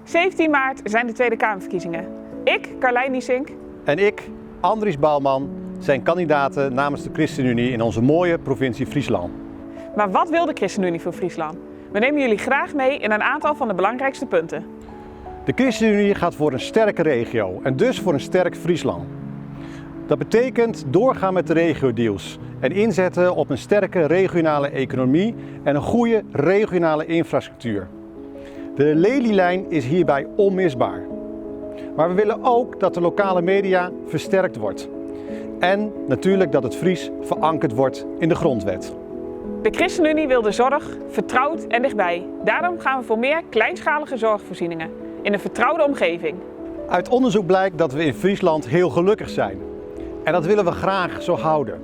17 maart zijn de Tweede Kamerverkiezingen. Ik, Carlijn Niesink. En ik, Andries Bouwman, zijn kandidaten namens de ChristenUnie in onze mooie provincie Friesland. Maar wat wil de ChristenUnie voor Friesland? We nemen jullie graag mee in een aantal van de belangrijkste punten. De ChristenUnie gaat voor een sterke regio en dus voor een sterk Friesland. Dat betekent doorgaan met de regio-deals en inzetten op een sterke regionale economie en een goede regionale infrastructuur. De Lelylijn is hierbij onmisbaar. Maar we willen ook dat de lokale media versterkt wordt. En natuurlijk dat het Fries verankerd wordt in de grondwet. De ChristenUnie wil de zorg vertrouwd en dichtbij. Daarom gaan we voor meer kleinschalige zorgvoorzieningen in een vertrouwde omgeving. Uit onderzoek blijkt dat we in Friesland heel gelukkig zijn. En dat willen we graag zo houden.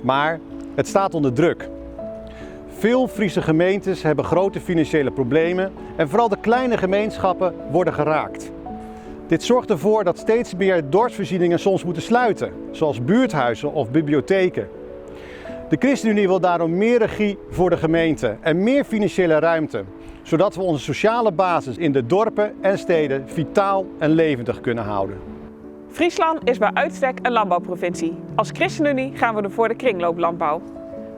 Maar het staat onder druk. Veel Friese gemeentes hebben grote financiële problemen en vooral de kleine gemeenschappen worden geraakt. Dit zorgt ervoor dat steeds meer dorpsvoorzieningen soms moeten sluiten, zoals buurthuizen of bibliotheken. De ChristenUnie wil daarom meer regie voor de gemeente en meer financiële ruimte, zodat we onze sociale basis in de dorpen en steden vitaal en levendig kunnen houden. Friesland is bij uitstek een landbouwprovincie. Als ChristenUnie gaan we voor de kringlooplandbouw.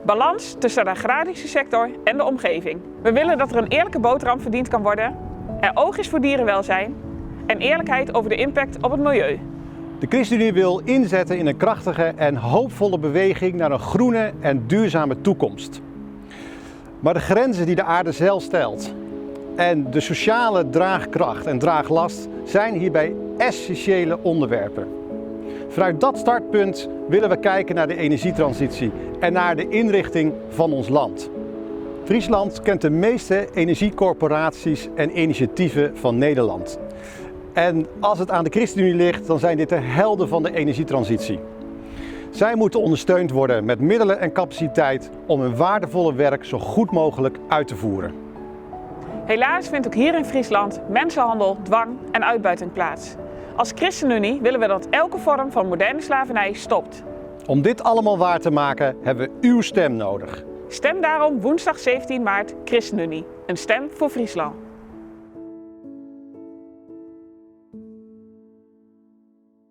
Balans tussen de agrarische sector en de omgeving. We willen dat er een eerlijke boterham verdiend kan worden, er oog is voor dierenwelzijn en eerlijkheid over de impact op het milieu. De ChristenUnie wil inzetten in een krachtige en hoopvolle beweging naar een groene en duurzame toekomst. Maar de grenzen die de aarde zelf stelt en de sociale draagkracht en draaglast zijn hierbij essentiële onderwerpen. Vanuit dat startpunt willen we kijken naar de energietransitie en naar de inrichting van ons land. Friesland kent de meeste energiecorporaties en initiatieven van Nederland. En als het aan de ChristenUnie ligt, dan zijn dit de helden van de energietransitie. Zij moeten ondersteund worden met middelen en capaciteit om hun waardevolle werk zo goed mogelijk uit te voeren. Helaas vindt ook hier in Friesland mensenhandel, dwang en uitbuiting plaats. Als ChristenUnie willen we dat elke vorm van moderne slavernij stopt. Om dit allemaal waar te maken hebben we uw stem nodig. Stem daarom woensdag 17 maart ChristenUnie. Een stem voor Friesland.